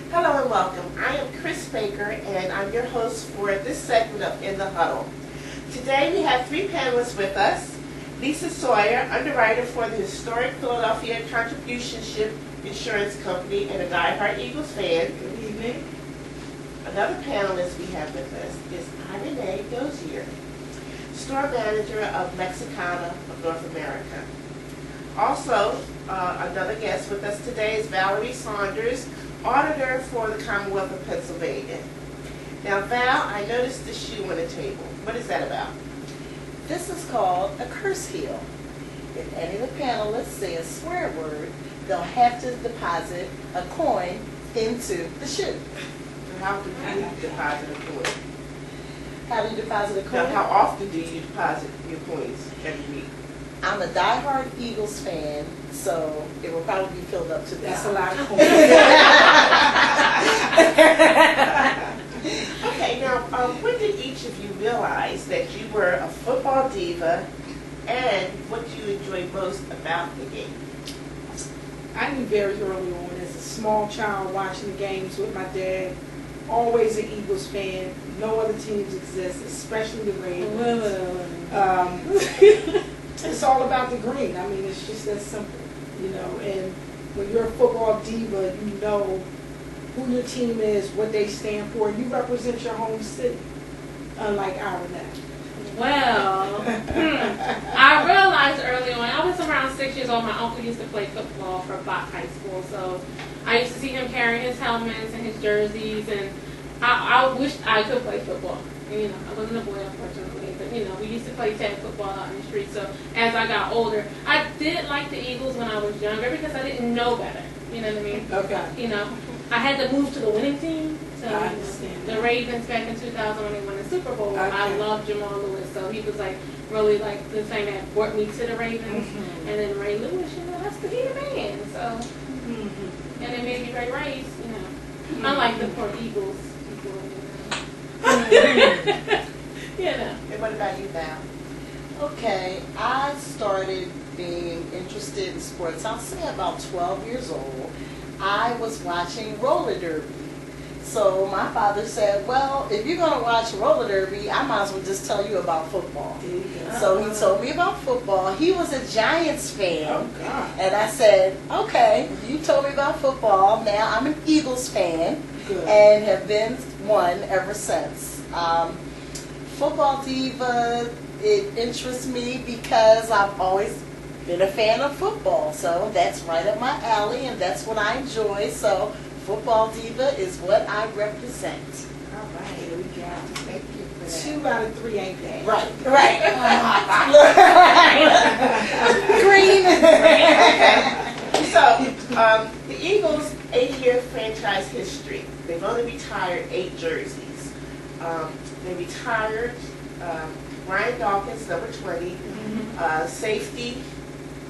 Hello and welcome. I am Chris Baker and I'm your host for this segment of In the Huddle. Today we have three panelists with us. Lisa Sawyer, underwriter for the historic Philadelphia Contribution Ship Insurance Company and a diehard Eagles fan. Good evening. Another panelist we have with us is Irene Dozier, store manager of Mexicana of North America. Also, another guest with us today is Valerie Saunders, auditor for the Commonwealth of Pennsylvania. Now, Val, I noticed the shoe on the table. What is that about? This is called a curse heel. If any of the panelists say a swear word, they'll have to deposit a coin into the shoe. How do you deposit a coin? How do you deposit a coin? Now, how often do you deposit your coins every week? I'm a diehard Eagles fan, so it will probably be filled up to the That's a top. lot of coins. Okay, now, when did each of you realize that you were a football diva and what you enjoy most about the game? I knew very early on as a small child watching the games with my dad, always an Eagles fan. No other teams exist, especially the Ravens. It's all about the green. I mean, it's just that simple, you know. And when you're a football diva, you know who your team is, what they stand for. You represent your home city, unlike our neck. Well, I realized early on, I was around 6 years old, my uncle used to play football for Bach High School, so I used to see him carrying his helmets and his jerseys, and I wished I could play football. And, you know, I wasn't a boy, unfortunately, but, you know, we used to play tag football out in the street, so as I got older, I did like the Eagles when I was younger because I didn't know better, you know what I mean? Okay. You know, I had to move to the winning team. So, I understand. The Ravens back in 2000 when they won the Super Bowl, Okay. I loved Jamal Lewis. So he was like really like the thing that brought me to the Ravens. Mhm. And then Ray Lewis, you know, that's the key to man. So, Mm-hmm. and then maybe Ray Rice, you know, unlike the poor Eagles people, you know. And what about you, Val? Okay, I started being interested in sports, I'll say about 12 years old. I was watching roller derby. So my father said, well, if you're going to watch roller derby, I might as well just tell you about football. There you go. So he told me about football. He was a Giants fan. Oh, God. And I said, okay, you told me about football. Now I'm an Eagles fan Good. and have been one ever since. Football diva, it interests me because I've always been a fan of football. So that's right up my alley and that's what I enjoy. So football diva is what I represent. All right. Here we go. Thank you for that. 2 out of 3 ain't bad. Right, right. Green. So, the Eagles' 8-year franchise history. They've only retired 8 jerseys. They retired Brian Dawkins, number 20, safety,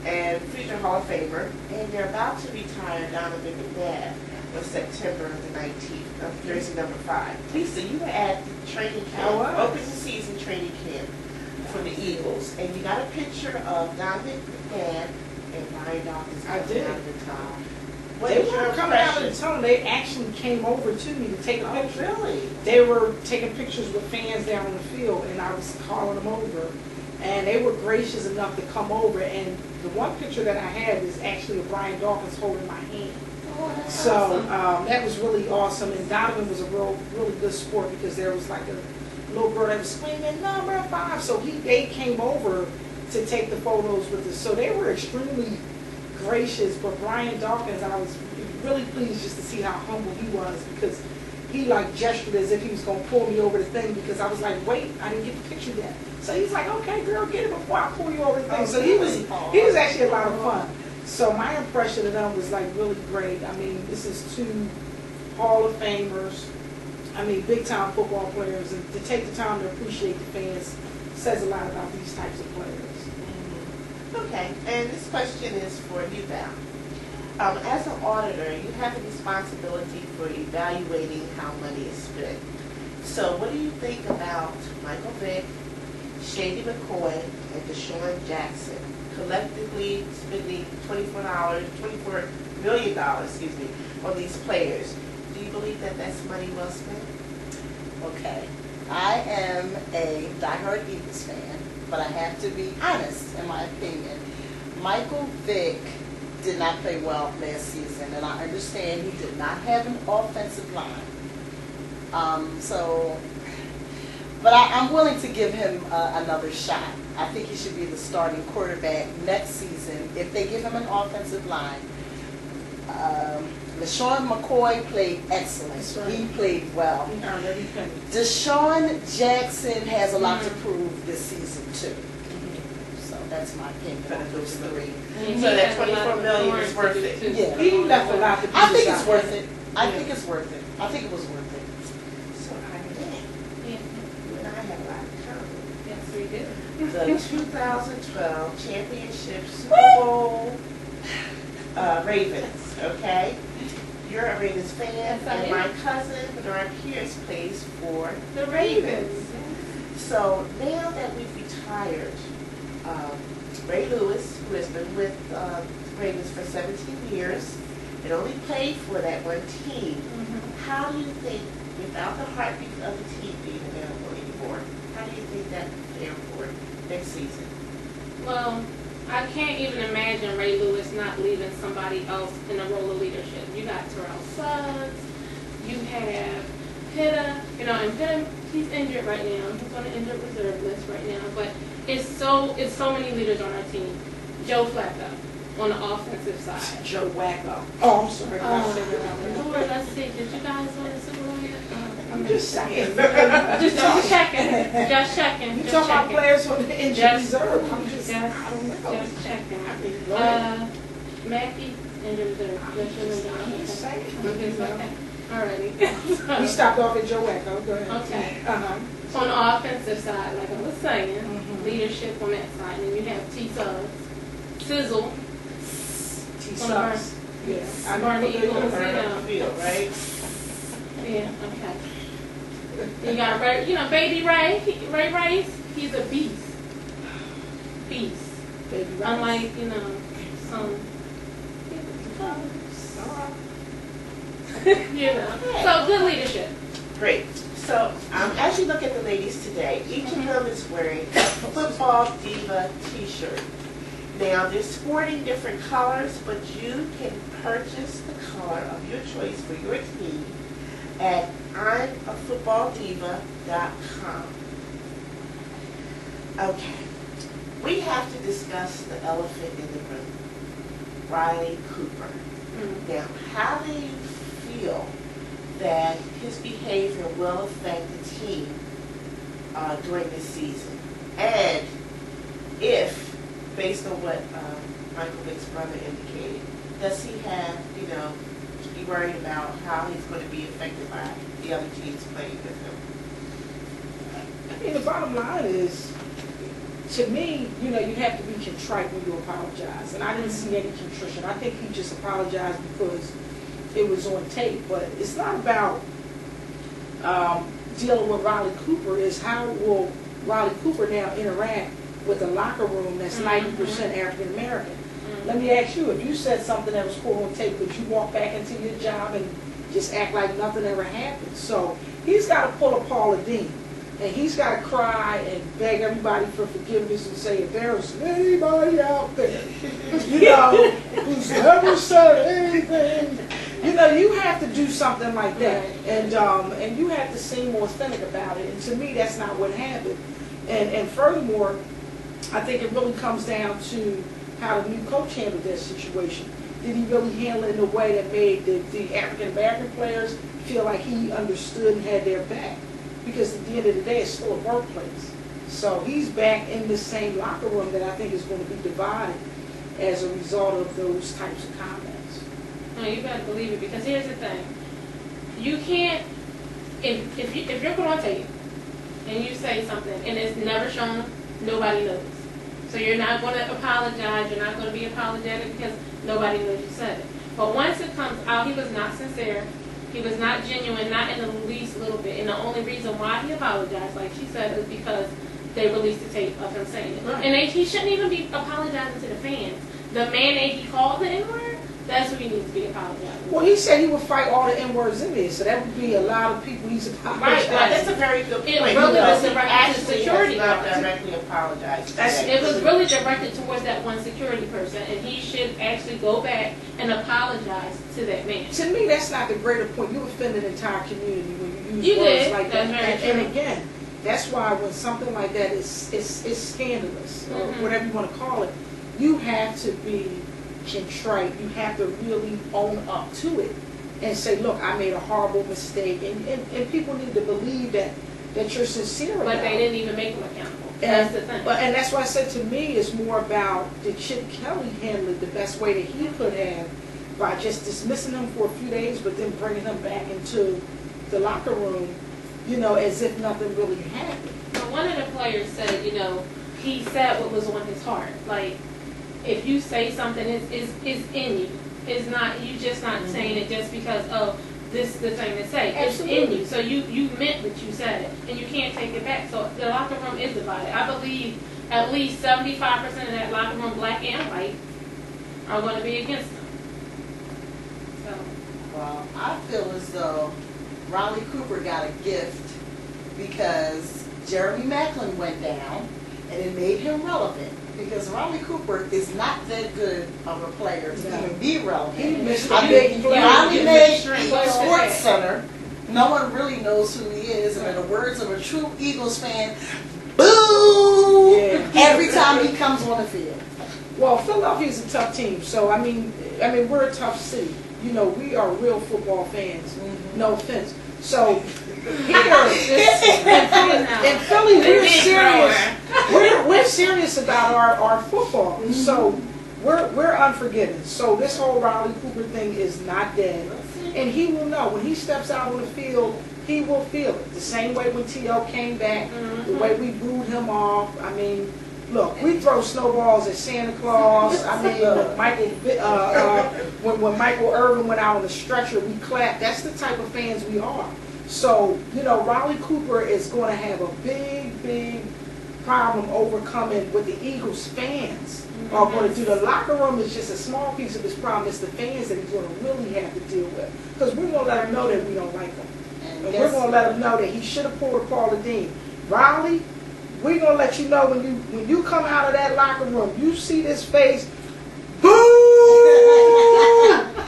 and future Hall of Famer. And they're about to retire Donovan McNabb on September the 19th of jersey number 5. Lisa, you were at the training I camp, was. open season training camp for the Eagles, and you got a picture of Donovan McNabb and Brian Dawkins I coming did. out of the tunnel. What They is your weren't coming out of the impression? tunnel. They actually came over to me to take a Oh, picture. really? They were taking pictures with fans down on the field, and I was calling them over. And they were gracious enough to come over. And the one picture that I had was actually of Brian Dawkins holding my hand. Oh, that's So awesome. that was really awesome. And Donovan was a really good sport because there was like a little girl that was screaming number 5. So they came over to take the photos with us. So they were extremely gracious. But Brian Dawkins, I was really pleased just to see how humble he was because he like gestured as if he was going to pull me over the thing because I was like, wait, I didn't get the picture yet. So he's like, okay, girl, get it before I pull you over the thing. So he was actually a lot of fun. So my impression of them was like really great. I mean, this is 2 Hall of Famers. I mean, big time football players, and to take the time to appreciate the fans says a lot about these types of players. Okay, and this question is for you, Val. As an auditor, you have a responsibility for evaluating how money is spent. So what do you think about Michael Vick, Shady McCoy, and Deshaun Jackson collectively spending $24 million, on these players? Do you believe that that's money well spent? Okay. I am a diehard Eagles fan, but I have to be honest in my opinion. Michael Vick did not play well last season, and I understand he did not have an offensive line. But I'm willing to give him another shot. I think he should be the starting quarterback next season if they give him an offensive line. LaShawn McCoy played excellent. That's right. He played well. He earned every penny. Deshaun Jackson has a lot to prove this season too. So that's my opinion on those three. And So he that has a lot 24 of million is worth authority, it. too. Yeah. He left a lot to be I think it's desired. worth it. I think it's worth it. I think it was worth it. So Irene, Yeah. you and I have a lot in common. Yes, we do. The 2012 championship Super Bowl Ravens, okay? You're a Ravens fan, Yes, I and am. my cousin Bernard Pierce plays for The Ravens. So now that we've retired, Ray Lewis, who has been with Ravens for 17 years and only played for that one team, Mhm. how do you think, without the heartbeat of the team being available anymore, how do you think that will fare for next season? Well, I can't even imagine Ray Lewis not leaving somebody else in a role of leadership. You got Terrell Suggs, you have Pitta, and Pitta, he's injured right now. He's on the injured reserve list right now. But it's so many leaders on our team. Joe Flacco on the offensive side. Joe Wacko. Oh, I'm sorry. I said that out loud. Lord, let's see. Did you guys win the Super Bowl yet? I'm just saying. Just checking. Just checking. You Just talking about checking. players on the injured Just- reserve? I'm just, I Just, don't know. just checking. I mean, go ahead. Mackey, injured reserve. Just remember. I'm just saying. Okay. Alrighty. We stopped off at Joe Wacko. Go ahead. Okay. Uh-huh. On the offensive side, like I was saying, Mhm. leadership on that side, and then you have T. Suggs, Sizzle, T On sucks. Yeah. I Burn the Eagles. Burn the field, right? yeah, okay. You got Ray, Baby Ray, Ray Rice, he's a beast. Beast. Baby Rice. Unlike, some, All So good leadership. Great. So as you look at the ladies today, each of them is wearing a Football Diva t-shirt. Now, they're sporting different colors, but you can purchase the color of your choice for your team at I'mAFootballDiva.com. Okay. We have to discuss the elephant in the room, Riley Cooper. Now, how do you feel that his behavior will affect the team during this season? And if, based on what Michael Vick's brother indicated, does he have, to be worried about how he's going to be affected by the other teams playing with him? I mean, the bottom line is, to me, you have to be contrite when you apologize. And I didn't see any contrition. I think he just apologized because it was on tape. But it's not about dealing with Riley Cooper. It's how will Riley Cooper now interact with a locker room that's 90% African American. Let me ask you, if you said something that was caught on tape, could you walk back into your job and just act like nothing ever happened? So he's got to pull a Paula Dean. And he's got to cry and beg everybody for forgiveness and say, if there's anybody out there, who's never said anything, you have to do something like that. And you have to seem more authentic about it. And to me, that's not what happened. And furthermore, I think it really comes down to how the new coach handled that situation. Did he really handle it in a way that made the African American players feel like he understood and had their back? Because at the end of the day, it's still a workplace. So he's back in the same locker room that I think is going to be divided as a result of those types of comments. No, you better believe it, because here's the thing. You can't, if you're going on tape and you say something and it's never shown, nobody knows. So you're not going to apologize, you're not going to be apologetic because nobody knows you said it. But once it comes out, he was not sincere. He was not genuine, not in the least little bit. And the only reason why he apologized, like she said, is because they released the tape of him saying it. Right. And he shouldn't even be apologizing to the fans. The man that he called the N-word, That's who he needs to be apologizing. Well, he said he would fight all the N-words in there, so that would be a lot of people he's apologizing. Right, that's a very good point. It really because was he directed to actually security has not guards. directly apologized. That's- today. It was really directed towards that one security person, and he should actually go back and apologize to that man. To me, that's not the greater point. You offended the entire community when you use You words did. like that. That's very And true. again, that's why when something like that is scandalous, or Mhm. whatever you want to call it, you have to be contrite. You have to really own up to it and say, look, I made a horrible mistake. And people need to believe that you're sincere about But it. they didn't even make him accountable. And, That's the thing. and that's why I said to me, it's more about did Chip Kelly handle it the best way that he could have by just dismissing him for a few days, but then bringing him back into the locker room, as if nothing really happened. But one of the players said, he said what was on his heart. Like, if you say something, it's in you. It's not, you just not saying it just because, oh, this is the thing to say. Absolutely. It's in you. So you meant what you said, and you can't take it back. So the locker room is divided. I believe at least 75% of that locker room, black and white, are going to be against him. So, Well, I feel as though Riley Cooper got a gift because Jeremy Maclin went down and it made him relevant. Because Riley Cooper is not that good of a player to No. even be relevant. He missed a I big mean, play. Riley He made missed straight. Sports Center. No one really knows who he is. And in the words of a true Eagles fan, boo! Yeah. Every time he comes on the field. Well, Philadelphia's a tough team, so I mean, we're a tough city. We are real football fans. No offense. So here in Philly, we're serious. We're serious about our football. So we're unforgiving. So this whole Riley Cooper thing is not dead, and he will know when he steps out on the field. He will feel it. The same way when T.O. came back, the way we booed him off. I mean, look, we throw snowballs at Santa Claus. I mean, when Michael Irvin went out on the stretcher, we clapped. That's the type of fans we are. So, Riley Cooper is going to have a big, big problem overcoming what the Eagles fans are going to do. The locker room is just a small piece of his problem. It's the fans that he's going to really have to deal with. Because we're going to let him know that we don't like him. And we're going to let him know that he should have pulled a Paula Dean. Riley, we're going to let you know when you come out of that locker room, you see this face, boo!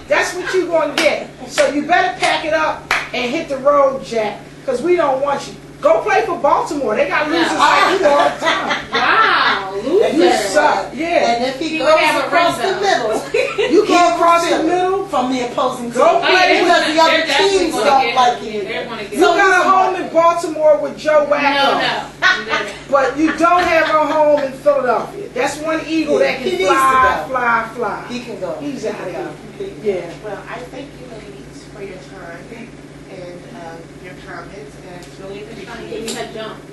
That's what you're going to get. So you better pack it up and hit the road, Jack, because we don't want you. Go play for Baltimore. They got losers like you all the time. wow, You loser. suck. Yeah. And if he He goes would have a across the ring, middle, You go across the middle. from the opposing team. Go play because the other they're definitely teams gonna don't get like him. you. They're gonna get You him. got a home in Baltimore with Joe Wacko. No. But you don't have a home in Philadelphia. That's one Eagle that He can needs fly, to go. fly, fly. He can go. He's out of here. Yeah. Well, I thank you ladies for your time and your comments, and it's really He appreciated. had jumped.